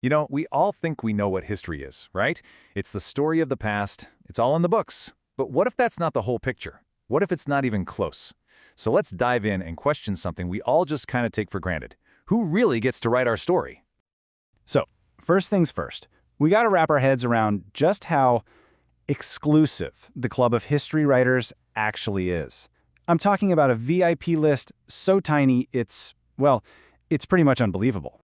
You know, we all think we know what history is, right? It's the story of the past. It's all in the books. But what if that's not the whole picture? What if it's not even close? So let's dive in and question something we all just kind of take for granted. Who really gets to write our story? So, first things first, we got to wrap our heads around just how exclusive the Club of History Writers actually is. I'm talking about a VIP list so tiny it's pretty much unbelievable.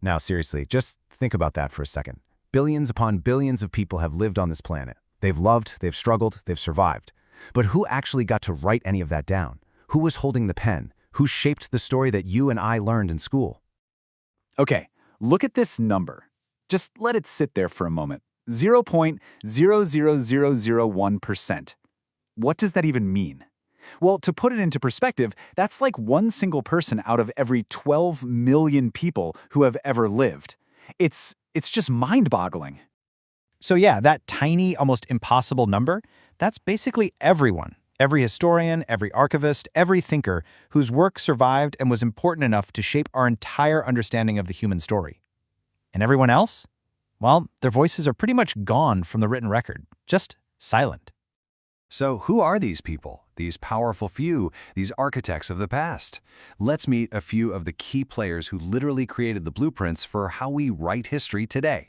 Now, seriously, just think about that for a second. Billions upon billions of people have lived on this planet. They've loved, they've struggled, they've survived. But who actually got to write any of that down? Who was holding the pen? Who shaped the story that you and I learned in school? Okay, look at this number. Just let it sit there for a moment. 0.00001%. What does that even mean? Well, to put it into perspective, that's like one single person out of every 12 million people who have ever lived. It's just mind-boggling. So yeah, that tiny, almost impossible number, that's basically everyone. Every historian, every archivist, every thinker whose work survived and was important enough to shape our entire understanding of the human story. And everyone else? Well, their voices are pretty much gone from the written record, just silent. So who are these people, these powerful few, these architects of the past? Let's meet a few of the key players who literally created the blueprints for how we write history today.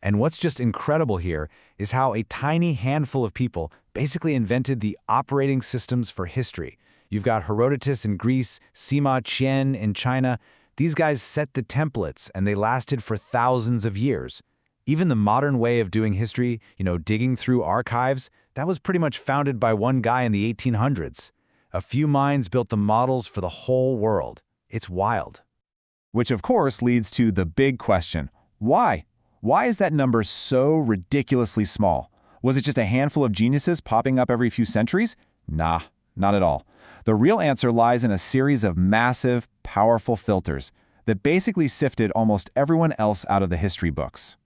And what's just incredible here is how a tiny handful of people basically invented the operating systems for history. You've got Herodotus in Greece, Sima Qian in China. These guys set the templates, and they lasted for thousands of years. Even the modern way of doing history, digging through archives, that was pretty much founded by one guy in the 1800s. A few minds built the models for the whole world. It's wild. Which of course leads to the big question, why? Why is that number so ridiculously small? Was it just a handful of geniuses popping up every few centuries? Nah, not at all. The real answer lies in a series of massive, powerful filters that basically sifted almost everyone else out of the history books.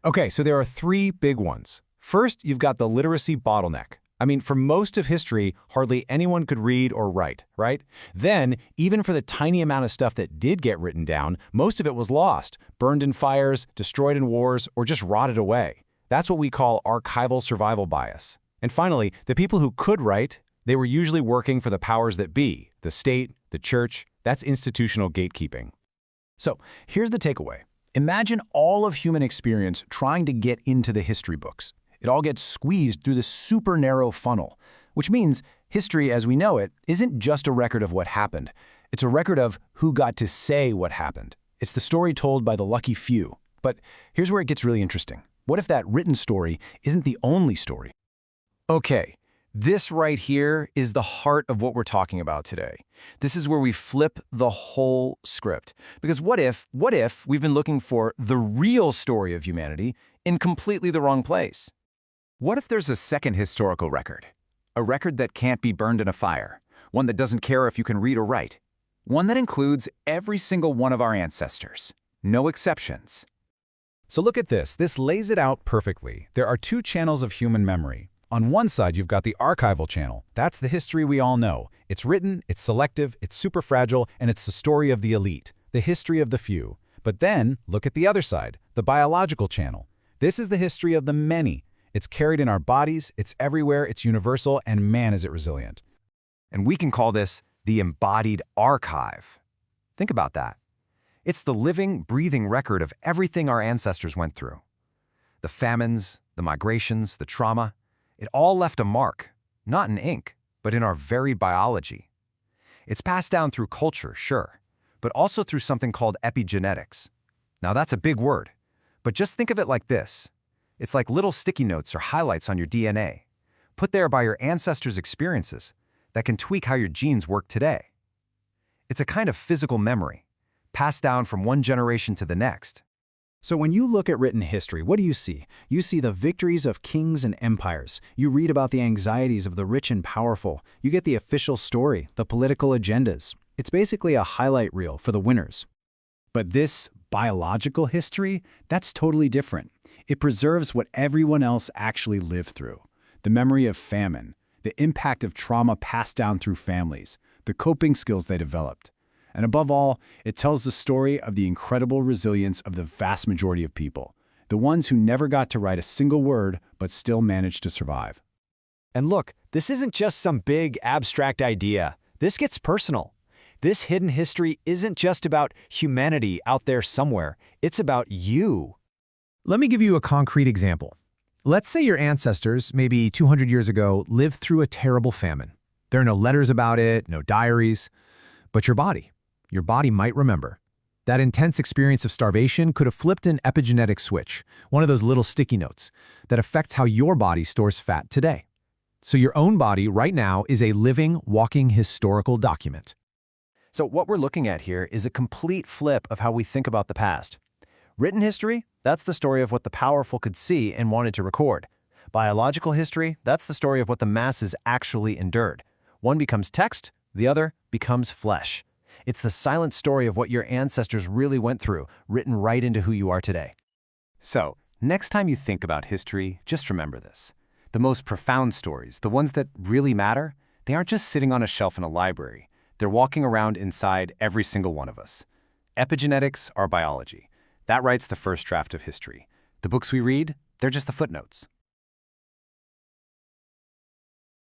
Okay, so there are three big ones. First, you've got the literacy bottleneck. I mean, for most of history, hardly anyone could read or write, right? Then, even for the tiny amount of stuff that did get written down, most of it was lost, burned in fires, destroyed in wars, or just rotted away. That's what we call archival survival bias. And finally, the people who could write, they were usually working for the powers that be, the state, the church. That's institutional gatekeeping. So, here's the takeaway. Imagine all of human experience trying to get into the history books. It all gets squeezed through this super narrow funnel, which means history as we know it isn't just a record of what happened. It's a record of who got to say what happened. It's the story told by the lucky few. But here's where it gets really interesting. What if that written story isn't the only story? Okay, this right here is the heart of what we're talking about today. This is where we flip the whole script. Because what if we've been looking for the real story of humanity in completely the wrong place? What if there's a second historical record? A record that can't be burned in a fire, one that doesn't care if you can read or write, one that includes every single one of our ancestors, no exceptions. So look at this. This lays it out perfectly. There are two channels of human memory. On one side, you've got the archival channel. That's the history we all know. It's written, it's selective, it's super fragile, and it's the story of the elite, the history of the few. But then, look at the other side, the biological channel. This is the history of the many. It's carried in our bodies, it's everywhere, it's universal, and man is it resilient. And we can call this the embodied archive. Think about that. It's the living, breathing record of everything our ancestors went through. The famines, the migrations, the trauma, it all left a mark, not in ink, but in our very biology. It's passed down through culture, sure, but also through something called epigenetics. Now that's a big word, but just think of it like this. It's like little sticky notes or highlights on your DNA, put there by your ancestors' experiences that can tweak how your genes work today. It's a kind of physical memory, passed down from one generation to the next. So when you look at written history, what do you see? You see the victories of kings and empires. You read about the anxieties of the rich and powerful. You get the official story, the political agendas. It's basically a highlight reel for the winners. But this biological history, that's totally different. It preserves what everyone else actually lived through. The memory of famine, the impact of trauma passed down through families, the coping skills they developed. And above all, it tells the story of the incredible resilience of the vast majority of people, the ones who never got to write a single word but still managed to survive. And look, this isn't just some big, abstract idea. This gets personal. This hidden history isn't just about humanity out there somewhere. It's about you. Let me give you a concrete example. Let's say your ancestors, maybe 200 years ago, lived through a terrible famine. There are no letters about it, no diaries. But your body might remember. That intense experience of starvation could have flipped an epigenetic switch, one of those little sticky notes, that affects how your body stores fat today. So your own body right now is a living, walking historical document. So what we're looking at here is a complete flip of how we think about the past. Written history, that's the story of what the powerful could see and wanted to record. Biological history, that's the story of what the masses actually endured. One becomes text, the other becomes flesh. It's the silent story of what your ancestors really went through, written right into who you are today. So, next time you think about history, just remember this. The most profound stories, the ones that really matter, they aren't just sitting on a shelf in a library. They're walking around inside every single one of us. Epigenetics are biology. That writes the first draft of history. The books we read, they're just the footnotes.